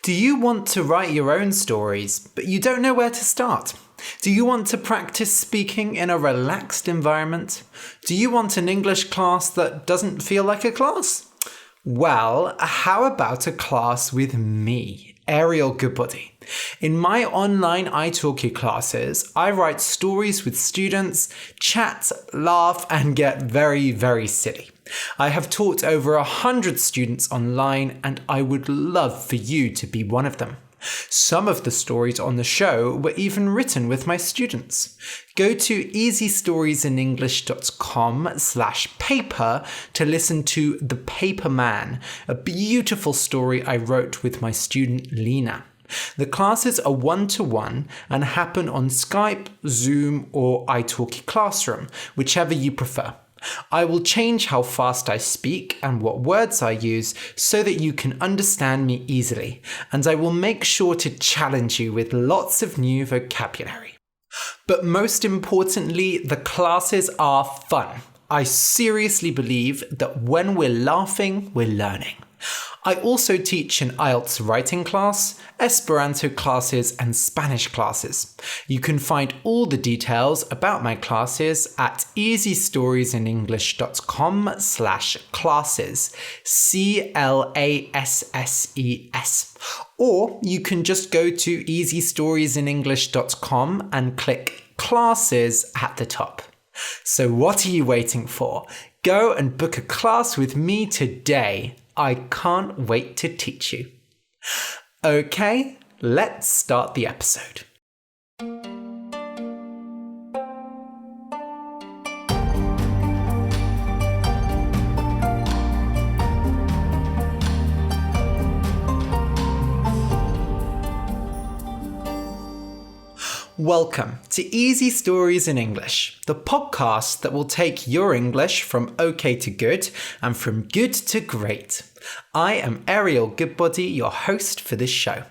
Do you want to write your own stories, but you don't know where to start? Do you want to practice speaking in a relaxed environment? Do you want an English class that doesn't feel like a class? Well, how about a class with me, Ariel Goodbody? In my online italki classes, I write stories with students, chat, laugh, and get very, very silly. I have taught over 100 students online, and I would love for you to be one of them. Some of the stories on the show were even written with my students. Go to easystoriesinenglish.com/paper to listen to The Paper Man, a beautiful story I wrote with my student Lena. The classes are one-to-one and happen on Skype, Zoom, or italki Classroom, whichever you prefer. I will change how fast I speak and what words I use so that you can understand me easily, and I will make sure to challenge you with lots of new vocabulary. But most importantly, the classes are fun. I seriously believe that when we're laughing, we're learning. I also teach an IELTS writing class, Esperanto classes, and Spanish classes. You can find all the details about my classes at easystoriesinenglish.com/classes, CLASSES. Or you can just go to easystoriesinenglish.com and click classes at the top. So what are you waiting for? Go and book a class with me today. I can't wait to teach you. Okay, let's start the episode. Welcome to Easy Stories in English, the podcast that will take your English from okay to good and from good to great. I am Ariel Goodbody, your host for this show.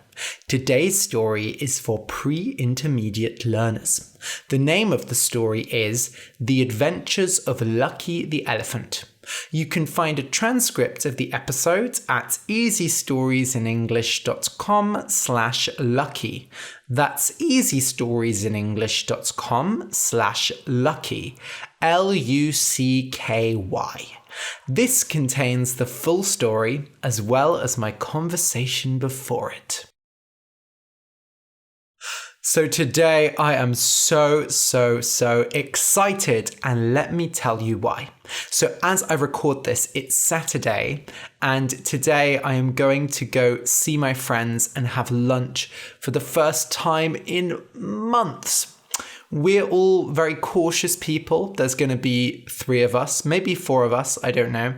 Today's story is for pre-intermediate learners. The name of the story is The Adventures of Lucky the Elephant. You can find a transcript of the episode at easystoriesinenglish.com/lucky. That's easystoriesinenglish.com/lucky. LUCKY. This contains the full story as well as my conversation before it. So today I am so excited, and let me tell you why. So as I record this, it's Saturday, and today I am going to go see my friends and have lunch for the first time in months. We're all very cautious people. There's going to be 3 of us, maybe 4 of us, I don't know.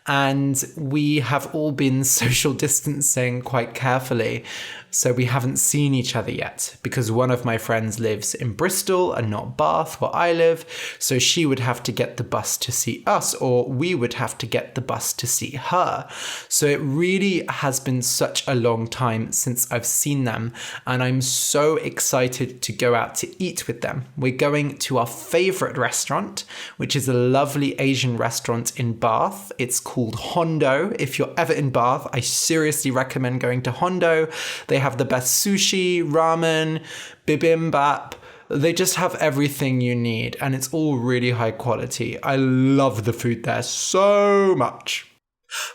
And we have all been social distancing quite carefully. So we haven't seen each other yet because one of my friends lives in Bristol and not Bath, where I live. So she would have to get the bus to see us, or we would have to get the bus to see her. So it really has been such a long time since I've seen them, and I'm so excited to go out to eat with them. We're going to our favorite restaurant, which is a lovely Asian restaurant in Bath. It's called Hondo. If you're ever in Bath, I seriously recommend going to Hondo. They have the best sushi, ramen, bibimbap. They just have everything you need, and it's all really high quality. I love the food there so much.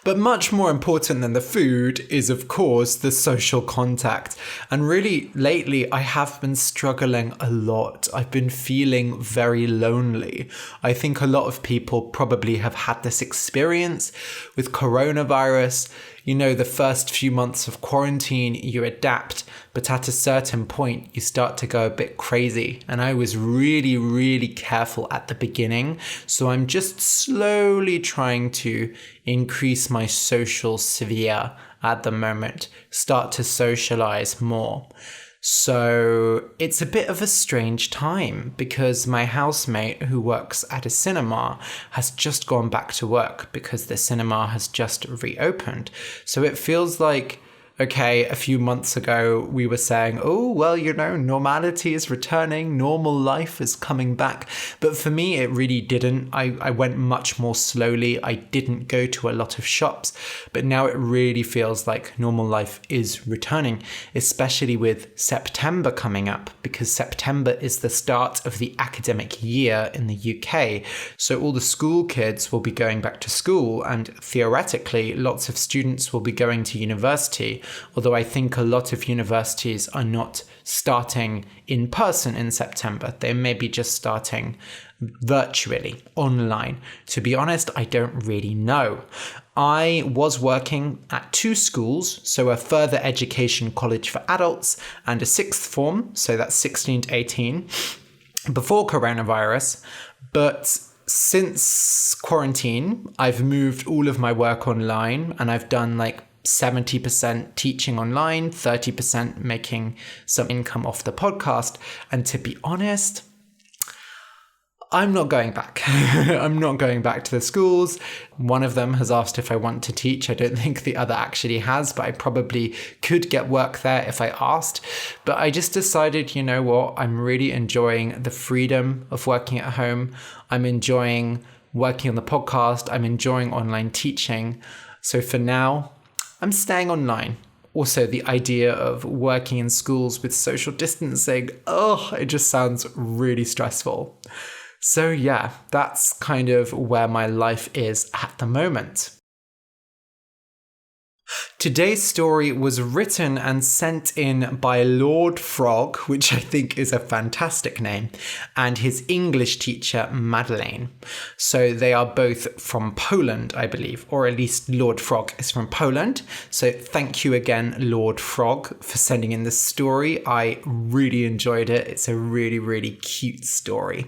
But much more important than the food is, of course, the social contact. And really, lately, I have been struggling a lot. I've been feeling very lonely. I think a lot of people probably have had this experience with coronavirus. You know, the first few months of quarantine, you adapt, but at a certain point, you start to go a bit crazy. And I was really careful at the beginning. So I'm just slowly trying to increase my social sphere at the moment, start to socialize more. So it's a bit of a strange time because my housemate who works at a cinema has just gone back to work because the cinema has just reopened. So it feels like Okay, a few months ago, we were saying, oh, well, normality is returning, normal life is coming back. But for me, it really didn't. I went much more slowly. I didn't go to a lot of shops. But now it really feels like normal life is returning, especially with September coming up, because September is the start of the academic year in the UK. So all the school kids will be going back to school, and theoretically, lots of students will be going to university. Although I think a lot of universities are not starting in person in September. They may be just starting virtually, online. To be honest, I don't really know. I was working at 2 schools, so a further education college for adults and a 6th form, so that's 16 to 18, before coronavirus. But since quarantine, I've moved all of my work online, and I've done 70% teaching online, 30% making some income off the podcast. And to be honest, I'm not going back. I'm not going back to the schools. One of them has asked if I want to teach. I don't think the other actually has, but I probably could get work there if I asked. But I just decided, you know what? I'm really enjoying the freedom of working at home. I'm enjoying working on the podcast. I'm enjoying online teaching. So for now, I'm staying online. Also, the idea of working in schools with social distancing, it just sounds really stressful. So yeah, that's kind of where my life is at the moment. Today's story was written and sent in by Lord Frog, which I think is a fantastic name, and his English teacher, Madelaine. So they are both from Poland, I believe, or at least Lord Frog is from Poland. So thank you again, Lord Frog, for sending in this story. I really enjoyed it. It's a really, really cute story.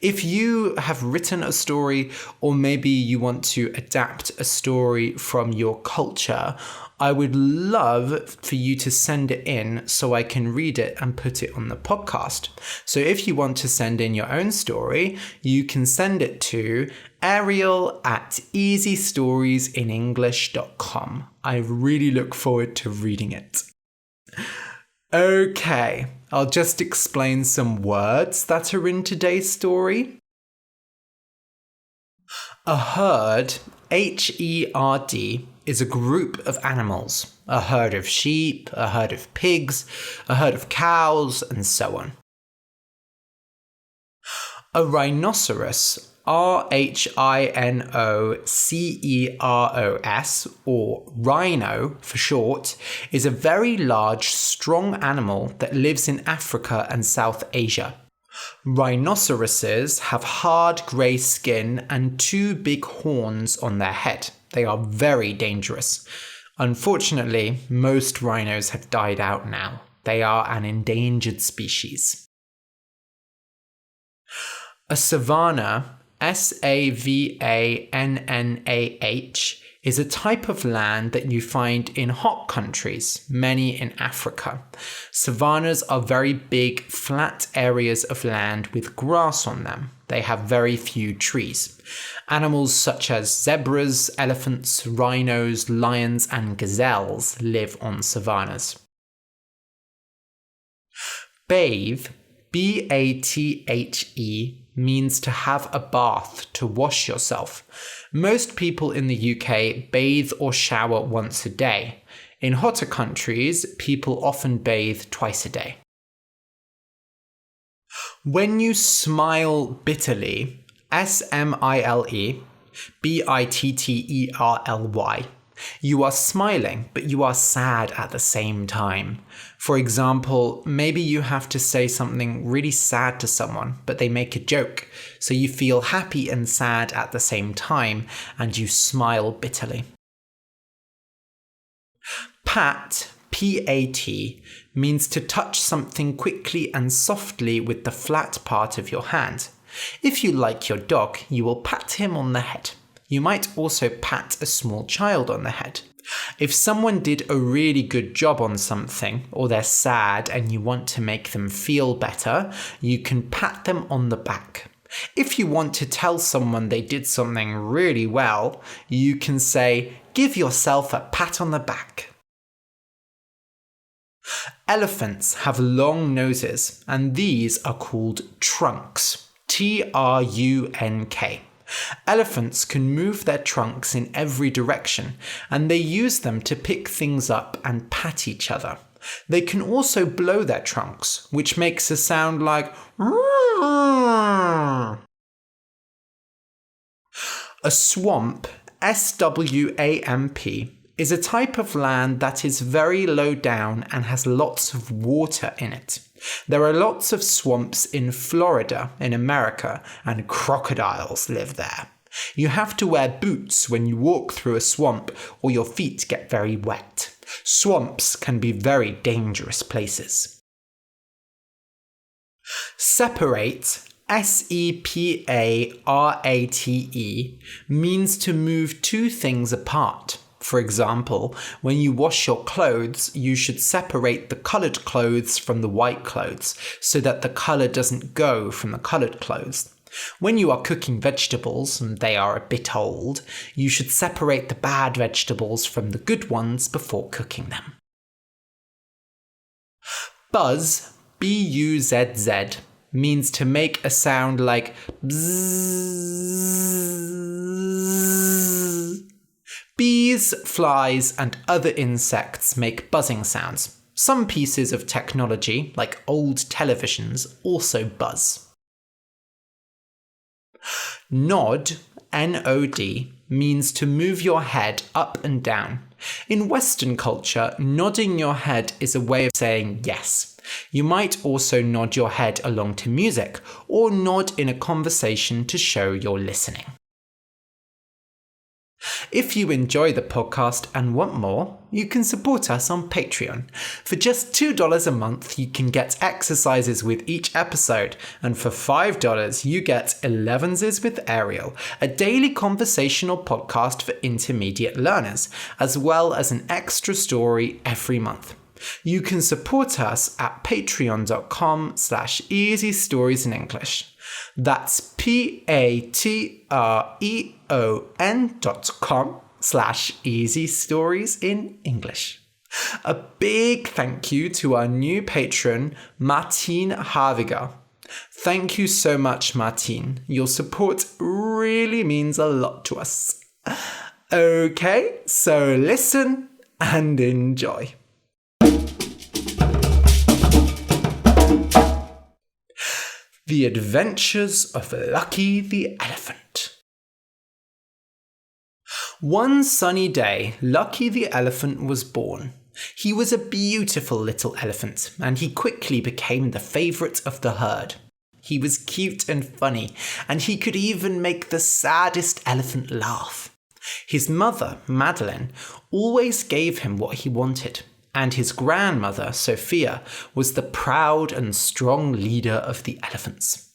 If you have written a story, or maybe you want to adapt a story from your culture, I would love for you to send it in so I can read it and put it on the podcast. So if you want to send in your own story, you can send it to ariel@easystoriesinenglish.com. I really look forward to reading it. Okay, I'll just explain some words that are in today's story. A herd, H-E-R-D, is a group of animals. A herd of sheep, a herd of pigs, a herd of cows, and so on. A rhinoceros, R-H-I-N-O-C-E-R-O-S, or rhino for short, is a very large, strong animal that lives in Africa and South Asia. Rhinoceroses have hard grey skin and 2 big horns on their head. They are very dangerous. Unfortunately, most rhinos have died out now. They are an endangered species. A savanna, S-A-V-A-N-N-A-H, is a type of land that you find in hot countries, many in Africa. Savannas are very big, flat areas of land with grass on them. They have very few trees. Animals such as zebras, elephants, rhinos, lions, and gazelles live on savannas. Bathe, B-A-T-H-E, means to have a bath, to wash yourself. Most people in the UK bathe or shower once a day. In hotter countries, people often bathe twice a day. When you smile bitterly, S-M-I-L-E, B-I-T-T-E-R-L-Y, you are smiling, but you are sad at the same time. For example, maybe you have to say something really sad to someone, but they make a joke. So you feel happy and sad at the same time, and you smile bitterly. Pat, P-A-T, means to touch something quickly and softly with the flat part of your hand. If you like your dog, you will pat him on the head. You might also pat a small child on the head. If someone did a really good job on something, or they're sad and you want to make them feel better, you can pat them on the back. If you want to tell someone they did something really well, you can say, "Give yourself a pat on the back." Elephants have long noses, and these are called trunks. Trunk. Elephants can move their trunks in every direction, and they use them to pick things up and pat each other. They can also blow their trunks, which makes a sound like a swamp, SWAMP, is a type of land that is very low down and has lots of water in it. There are lots of swamps in Florida, in America, and crocodiles live there. You have to wear boots when you walk through a swamp or your feet get very wet. Swamps can be very dangerous places. Separate, SEPARATE, means to move two things apart. For example, when you wash your clothes, you should separate the coloured clothes from the white clothes so that the colour doesn't go from the coloured clothes. When you are cooking vegetables and they are a bit old, you should separate the bad vegetables from the good ones before cooking them. Buzz, BUZZ, means to make a sound like bzzz. Bees, flies, and other insects make buzzing sounds. Some pieces of technology, like old televisions, also buzz. Nod, N-O-D, means to move your head up and down. In Western culture, nodding your head is a way of saying yes. You might also nod your head along to music, or nod in a conversation to show you're listening. If you enjoy the podcast and want more, you can support us on Patreon. For just $2 a month, you can get exercises with each episode, and for $5, you get 11s with Ariel, a daily conversational podcast for intermediate learners, as well as an extra story every month. You can support us at patreon.com/easystoriesinenglish. That's patreon.com/easystoriesinenglish. A big thank you to our new patron, Martine Harviger. Thank you so much, Martine. Your support really means a lot to us. Okay, so listen and enjoy. The Adventures of Lucky the Elephant. One sunny day, Lucky the Elephant was born. He was a beautiful little elephant, and he quickly became the favourite of the herd. He was cute and funny, and he could even make the saddest elephant laugh. His mother, Madelaine, always gave him what he wanted, and his grandmother, Sophia, was the proud and strong leader of the elephants.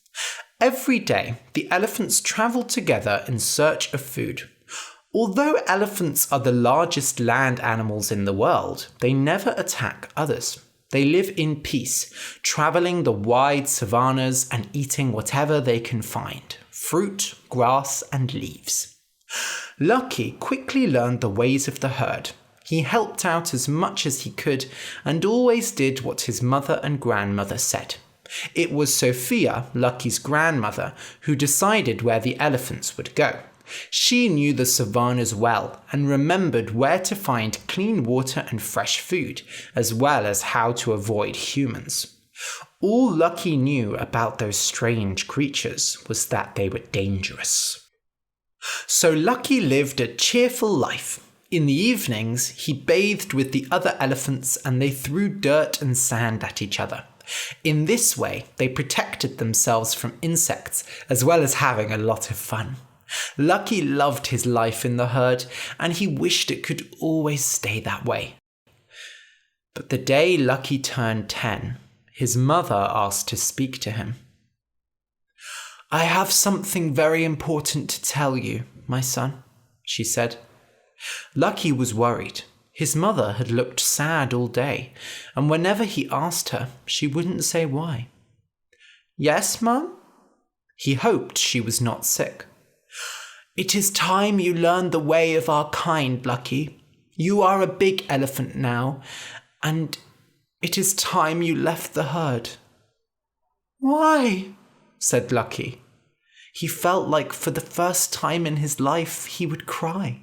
Every day, the elephants travelled together in search of food. Although elephants are the largest land animals in the world, they never attack others. They live in peace, travelling the wide savannas and eating whatever they can find: fruit, grass, and leaves. Lucky quickly learned the ways of the herd. He helped out as much as he could and always did what his mother and grandmother said. It was Sophia, Lucky's grandmother, who decided where the elephants would go. She knew the savannas well and remembered where to find clean water and fresh food, as well as how to avoid humans. All Lucky knew about those strange creatures was that they were dangerous. So Lucky lived a cheerful life. In the evenings, he bathed with the other elephants and they threw dirt and sand at each other. In this way, they protected themselves from insects, as well as having a lot of fun. Lucky loved his life in the herd, and he wished it could always stay that way. But the day Lucky turned 10, his mother asked to speak to him. "I have something very important to tell you, my son," she said. Lucky was worried. His mother had looked sad all day, and whenever he asked her, she wouldn't say why. "Yes, Mum?" He hoped she was not sick. "It is time you learned the way of our kind, Lucky. You are a big elephant now, and "It is time you left the herd." "Why?" said Lucky. He felt like for the first time in his life he would cry.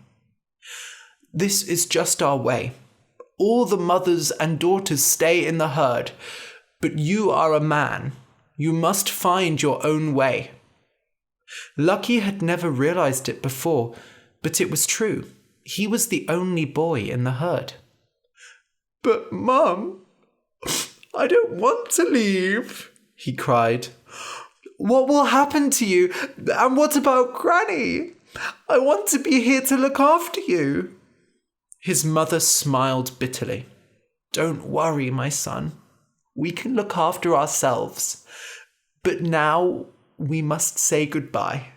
"This is just our way. All the mothers and daughters stay in the herd, but you are a man. You must find your own way." Lucky had never realized it before, but it was true. He was the only boy in the herd. "But Mum, I don't want to leave," he cried. "What will happen to you? And what about Granny? I want to be here to look after you." His mother smiled bitterly. "Don't worry, my son. We can look after ourselves. But now we must say goodbye."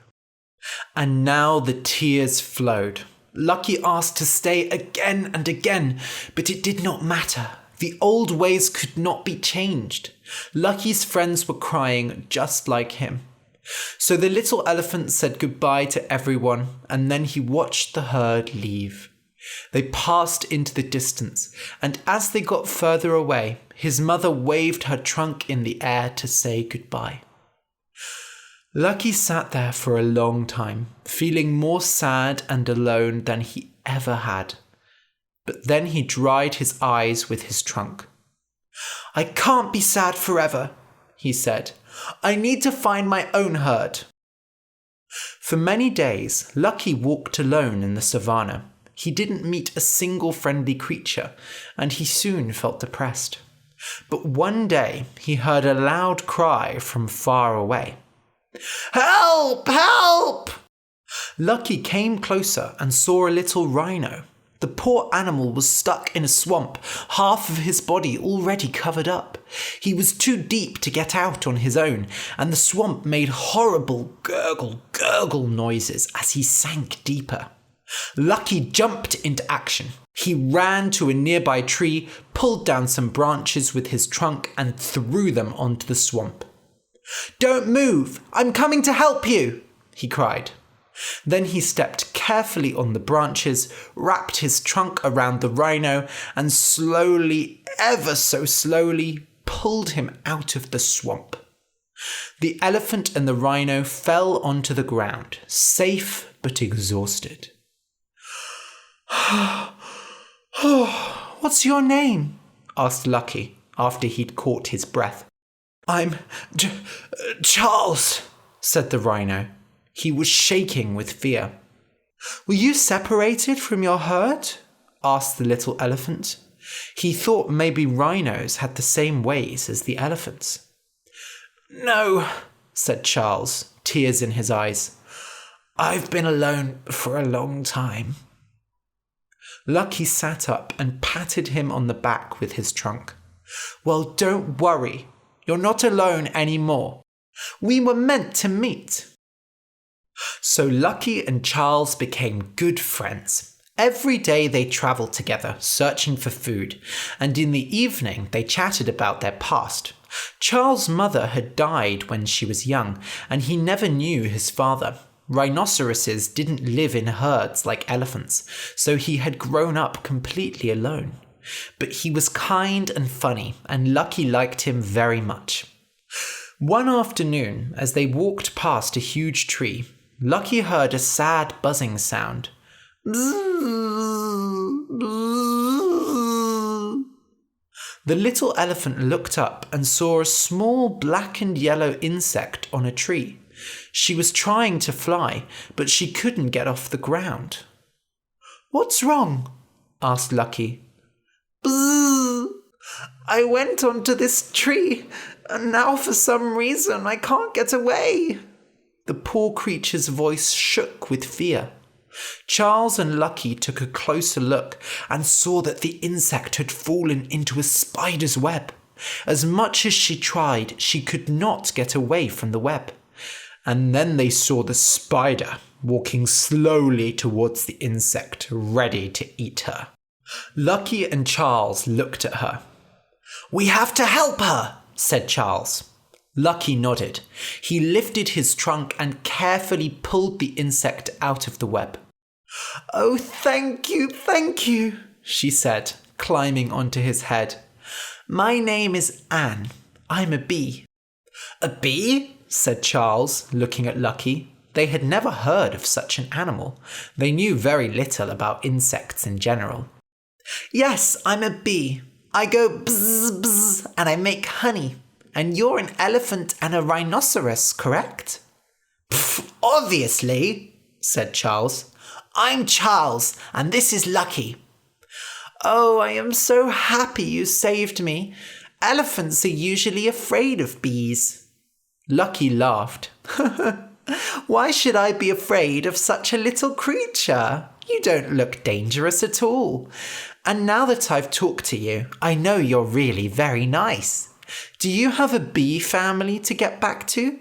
And now the tears flowed. Lucky asked to stay again and again, but it did not matter. The old ways could not be changed. Lucky's friends were crying just like him. So the little elephant said goodbye to everyone, and then he watched the herd leave. They passed into the distance, and as they got further away, his mother waved her trunk in the air to say goodbye. Lucky sat there for a long time, feeling more sad and alone than he ever had. But then he dried his eyes with his trunk. "I can't be sad forever," he said. "I need to find my own herd." For many days, Lucky walked alone in the savannah. He didn't meet a single friendly creature, and he soon felt depressed. But one day, he heard a loud cry from far away. "Help! Help!" Lucky came closer and saw a little rhino. The poor animal was stuck in a swamp, half of his body already covered up. He was too deep to get out on his own, and the swamp made horrible gurgle noises as he sank deeper. Lucky jumped into action. He ran to a nearby tree, pulled down some branches with his trunk, and threw them onto the swamp. "Don't move! I'm coming to help you!" he cried. Then he stepped carefully on the branches, wrapped his trunk around the rhino, and slowly, ever so slowly, pulled him out of the swamp. The elephant and the rhino fell onto the ground, safe but exhausted. "What's your name?" asked Lucky after he'd caught his breath. "I'm Charles," said the rhino. He was shaking with fear. "Were you separated from your herd?" asked the little elephant. He thought maybe rhinos had the same ways as the elephants. "No," said Charles, tears in his eyes. "I've been alone for a long time." Lucky sat up and patted him on the back with his trunk. "Well, don't worry. You're not alone anymore. We were meant to meet." So Lucky and Charles became good friends. Every day they travelled together, searching for food, and in the evening they chatted about their past. Charles' mother had died when she was young, and he never knew his father. Rhinoceroses didn't live in herds like elephants, so he had grown up completely alone. But he was kind and funny, and Lucky liked him very much. One afternoon, as they walked past a huge tree, Lucky heard a sad buzzing sound. Bzzz, bzzz. The little elephant looked up and saw a small black and yellow insect on a tree. She was trying to fly, but she couldn't get off the ground. "What's wrong?" asked Lucky. "Bzzz. I went onto this tree, and now for some reason I can't get away." The poor creature's voice shook with fear. Charles and Lucky took a closer look and saw that the insect had fallen into a spider's web. As much as she tried, she could not get away from the web. And then they saw the spider walking slowly towards the insect, ready to eat her. Lucky and Charles looked at her. "We have to help her," said Charles. Lucky nodded. He lifted his trunk and carefully pulled the insect out of the web. "Oh, thank you, she said, climbing onto his head. My name is Anne. I'm a bee. A bee? Said Charles, looking at Lucky. They had never heard of such an animal. They knew very little about insects in general. Yes, I'm a bee. I go bzz bzz and I make honey. And you're an elephant and a rhinoceros, correct? Pfft, obviously, said Charles. I'm Charles, and this is Lucky. Oh, I am so happy you saved me. Elephants are usually afraid of bees. Lucky laughed. Why should I be afraid of such a little creature? You don't look dangerous at all. And now that I've talked to you, I know you're really very nice. Do you have a bee family to get back to?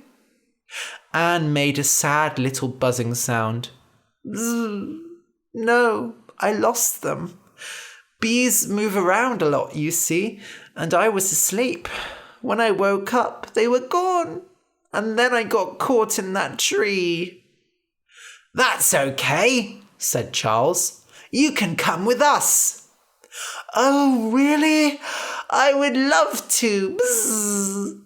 Anne made a sad little buzzing sound. No, I lost them. Bees move around a lot, you see, and I was asleep. When I woke up, they were gone. And then I got caught in that tree. That's okay, said Charles. You can come with us. Oh, really? I would love to. Bzz.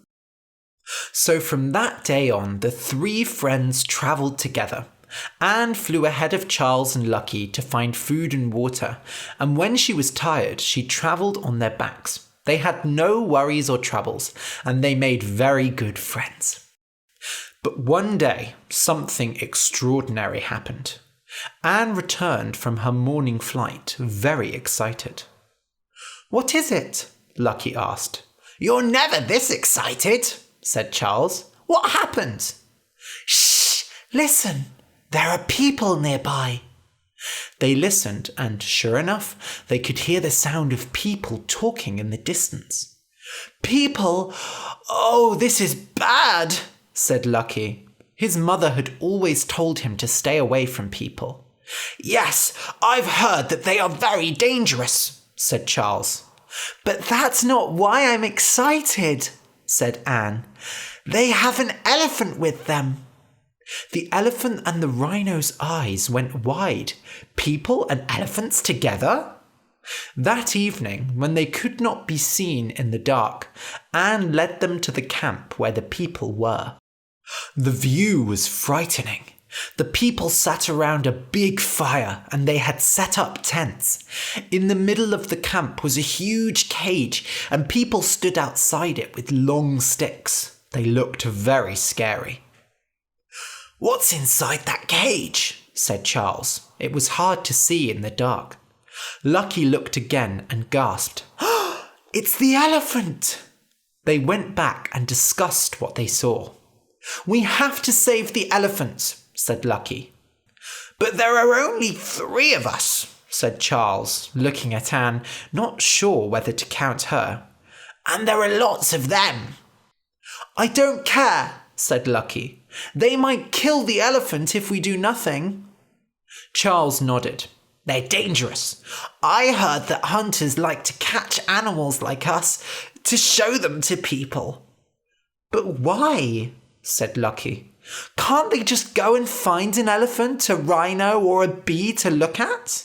So from that day on, the three friends travelled together. Anne flew ahead of Charles and Lucky to find food and water, and when she was tired, she travelled on their backs. They had no worries or troubles, and they made very good friends. But one day, something extraordinary happened. Anne returned from her morning flight, very excited. What is it? Lucky asked. You're never this excited, said Charles. What happened? Shh! Listen! There are people nearby. They listened, and sure enough, they could hear the sound of people talking in the distance. People? Oh, this is bad, said Lucky. His mother had always told him to stay away from people. Yes, I've heard that they are very dangerous, said Charles. But that's not why I'm excited, said Anne. They have an elephant with them. The elephant and the rhino's eyes went wide. People and elephants together? That evening, when they could not be seen in the dark, Anne led them to the camp where the people were. The view was frightening. The people sat around a big fire and they had set up tents. In the middle of the camp was a huge cage and people stood outside it with long sticks. They looked very scary. What's inside that cage? Said Charles. It was hard to see in the dark. Lucky looked again and gasped. It's the elephant! They went back and discussed what they saw. We have to save the elephant, said Lucky. But there are only 3 of us, said Charles, looking at Anne, not sure whether to count her. And there are lots of them. I don't care, said Lucky. They might kill the elephant if we do nothing. Charles nodded. They're dangerous. I heard that hunters like to catch animals like us to show them to people. But why? Said Lucky. Can't they just go and find an elephant, a rhino, or a bee to look at?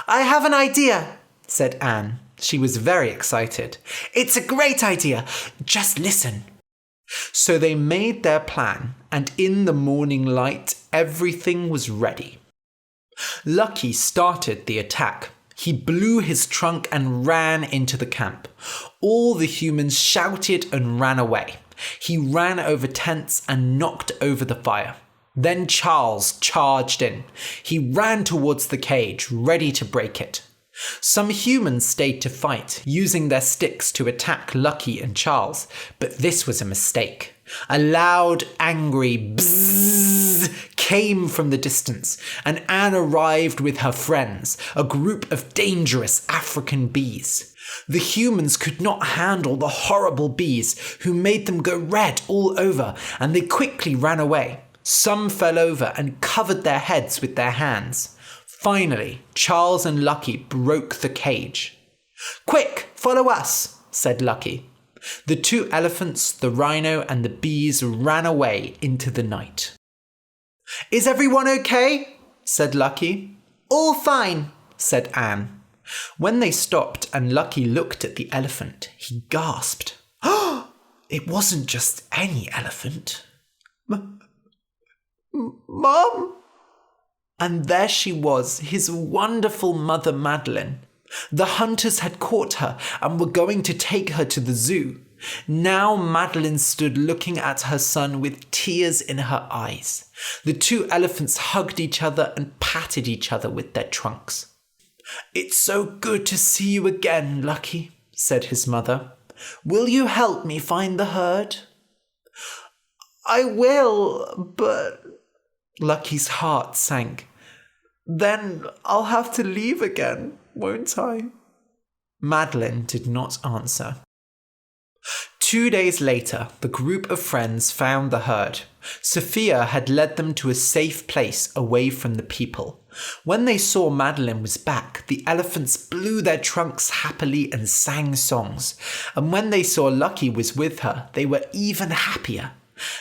I have an idea, said Anne. She was very excited. It's a great idea. Just listen. So they made their plan, and in the morning light, everything was ready. Lucky started the attack. He blew his trunk and ran into the camp. All the humans shouted and ran away. He ran over tents and knocked over the fire. Then Charles charged in. He ran towards the cage, ready to break it. Some humans stayed to fight, using their sticks to attack Lucky and Charles, but this was a mistake. A loud, angry bzzz came from the distance, and Anne arrived with her friends, a group of dangerous African bees. The humans could not handle the horrible bees, who made them go red all over, and they quickly ran away. Some fell over and covered their heads with their hands. Finally, Charles and Lucky broke the cage. Quick, follow us, said Lucky. The 2 elephants, the rhino, and the bees ran away into the night. Is everyone okay? Said Lucky. All fine, said Anne. When they stopped and Lucky looked at the elephant, he gasped. Oh, it wasn't just any elephant. Mom! And there she was, his wonderful mother Madelaine. The hunters had caught her and were going to take her to the zoo. Now Madelaine stood looking at her son with tears in her eyes. The two elephants hugged each other and patted each other with their trunks. It's so good to see you again, Lucky, said his mother. Will you help me find the herd? I will, but... Lucky's heart sank. Then I'll have to leave again, won't I? Madelaine did not answer. 2 days later, the group of friends found the herd. Sophia had led them to a safe place away from the people. When they saw Madelaine was back, the elephants blew their trunks happily and sang songs. And when they saw Lucky was with her, they were even happier.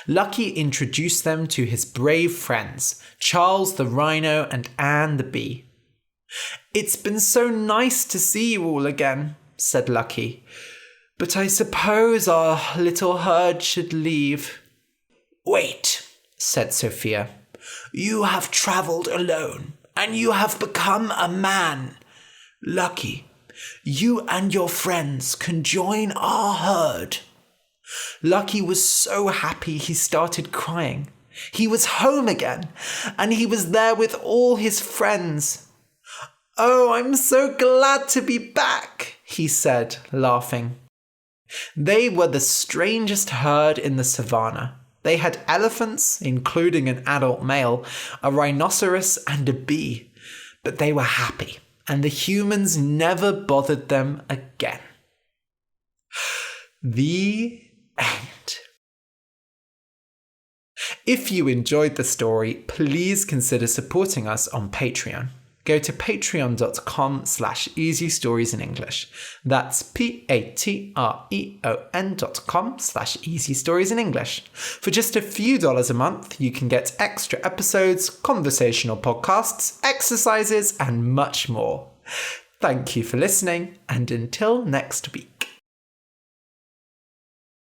Lucky introduced them to his brave friends, Charles the Rhino and Anne the Bee. It's been so nice to see you all again, said Lucky. But I suppose our little herd should leave. Wait, said Sophia. You have travelled alone, and you have become a man. Lucky, you and your friends can join our herd. Lucky was so happy he started crying. He was home again, and he was there with all his friends. Oh, I'm so glad to be back, he said, laughing. They were the strangest herd in the savannah. They had elephants, including an adult male, a rhinoceros and a bee. But they were happy, and the humans never bothered them again. The end. If you enjoyed the story, please consider supporting us on Patreon. Go to patreon.com/Easy Stories in English. That's patreon.com/Easy Stories in English. For just a few dollars a month, you can get extra episodes, conversational podcasts, exercises, and much more. Thank you for listening, and until next week.